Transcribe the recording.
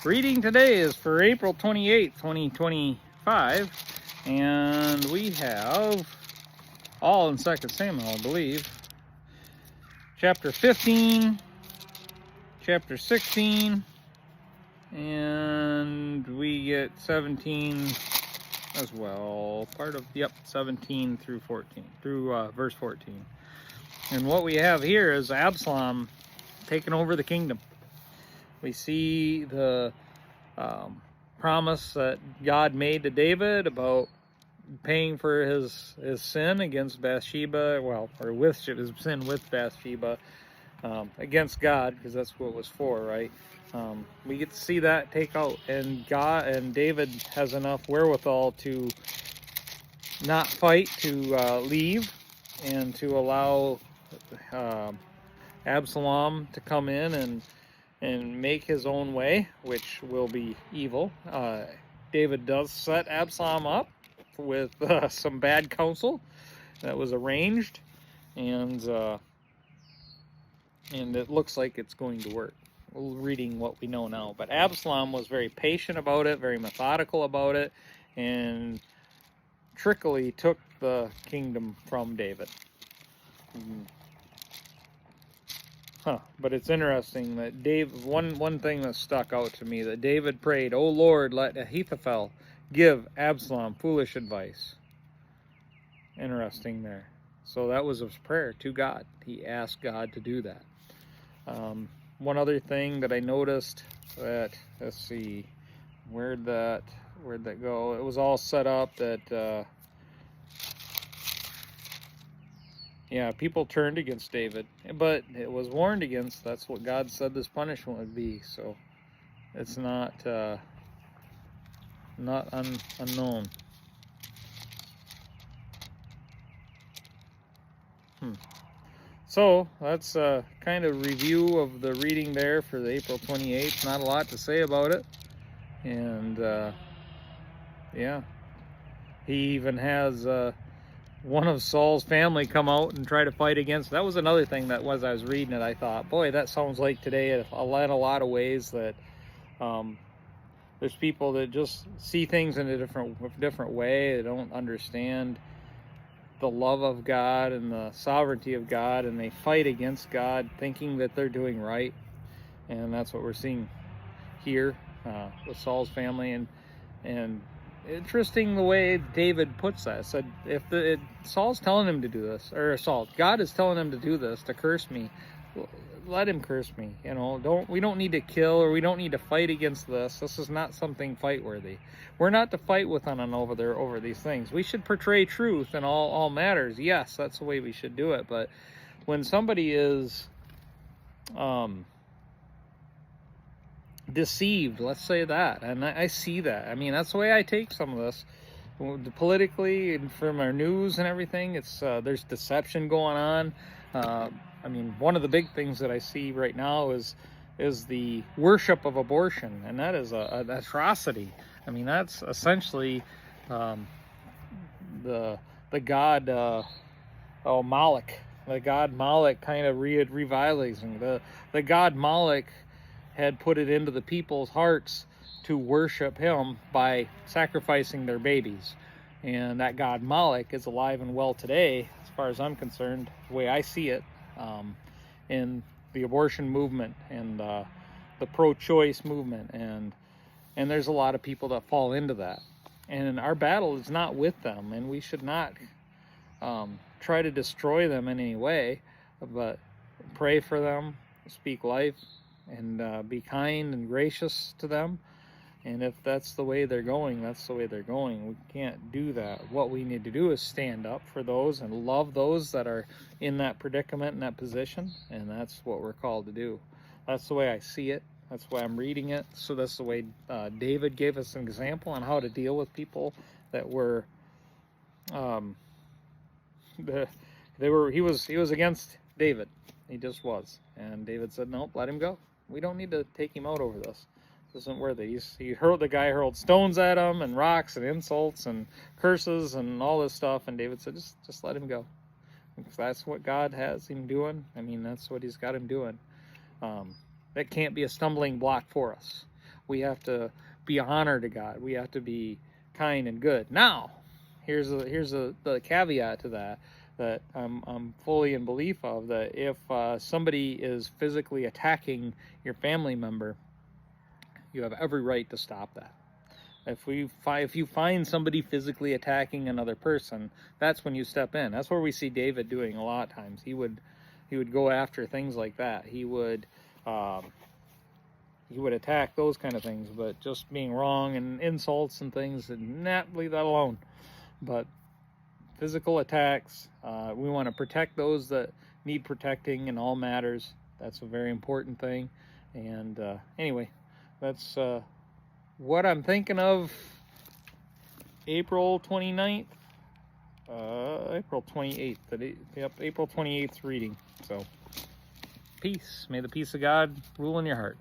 Reading today is for April 28th, 2025, and we have all in 2 Samuel, I believe. Chapter 15, chapter 16, and we get 17 as well. Part of, 17 through 14, through verse 14. And what we have here is Absalom taking over the kingdom. We see the promise that God made to David about paying for his sin against Bathsheba, or with his sin with Bathsheba, against God, because that's what it was for, right? We get to see that take out, and David has enough wherewithal to not fight, to leave, and to allow Absalom to come in and make his own way, which will be evil. David does set Absalom up with some bad counsel that was arranged, and it looks like it's going to work. We're reading what we know now, but Absalom was very patient about it, very methodical about it, and trickily took the kingdom from David. But it's interesting that one thing that stuck out to me, that David prayed, "O Lord, let Ahithophel give Absalom foolish advice." Interesting there. So that was his prayer to God. He asked God to do that. One other thing that I noticed, that, let's see, where'd that go? It was all set up that people turned against David, but it was warned against. That's what God said this punishment would be. So it's not unknown. So that's a kind of review of the reading there for the April 28th. Not a lot to say about it, and he even has one of Saul's family come out and try to fight against. That was another thing that I was reading it, I thought, boy, that sounds like today in a lot of ways, that there's people that just see things in a different way. They don't understand the love of God and the sovereignty of God, and they fight against God thinking that they're doing right. And that's what we're seeing here with Saul's family. And interesting the way David puts that. Said, if Saul's telling him to do this, or God is telling him to do this, to curse me, let him curse me. We don't need to kill, or we don't need to fight against this. This is not something fight worthy. We're not to fight with one another over these things. We should portray truth in all matters. Yes, that's the way we should do it. But when somebody is deceived, let's say that, and I see that. I mean, that's the way I take some of this politically, and from our news and everything. It's there's deception going on. I mean, one of the big things that I see right now is the worship of abortion, and that is an atrocity. I mean, that's essentially the god Moloch, the god Moloch, kind of revitalizing the god Moloch had put it into the people's hearts to worship him by sacrificing their babies. And that god Moloch is alive and well today, as far as I'm concerned, the way I see it, in the abortion movement and the pro-choice movement. And there's a lot of people that fall into that. And our battle is not with them, and we should not try to destroy them in any way, but pray for them, speak life, and be kind and gracious to them. And if that's the way they're going, that's the way they're going. We can't do that. What we need to do is stand up for those and love those that are in that predicament, in that position, and that's what we're called to do. That's the way I see it. That's why I'm reading it. So that's the way David gave us an example on how to deal with people that were he was against David. He just was. And David said, nope, let him go. We don't need to take him out over this. This isn't worthy. The guy hurled stones at him, and rocks and insults and curses and all this stuff. And David said, just let him go. If that's what God has him doing, I mean, that's what he's got him doing. That can't be a stumbling block for us. We have to be honor to God. We have to be kind and good. Now, here's the caveat to that I'm fully in belief of, that if somebody is physically attacking your family member, you have every right to stop that. If you find somebody physically attacking another person, that's when you step in. That's where we see David doing a lot of times. He would go after things like that. He would attack those kind of things, but just being wrong and insults and things, and leave that alone. But physical attacks, we want to protect those that need protecting in all matters. That's a very important thing. And anyway, that's what I'm thinking of April 29th, April 28th, yep, April 28th reading. So peace. May the peace of God rule in your heart.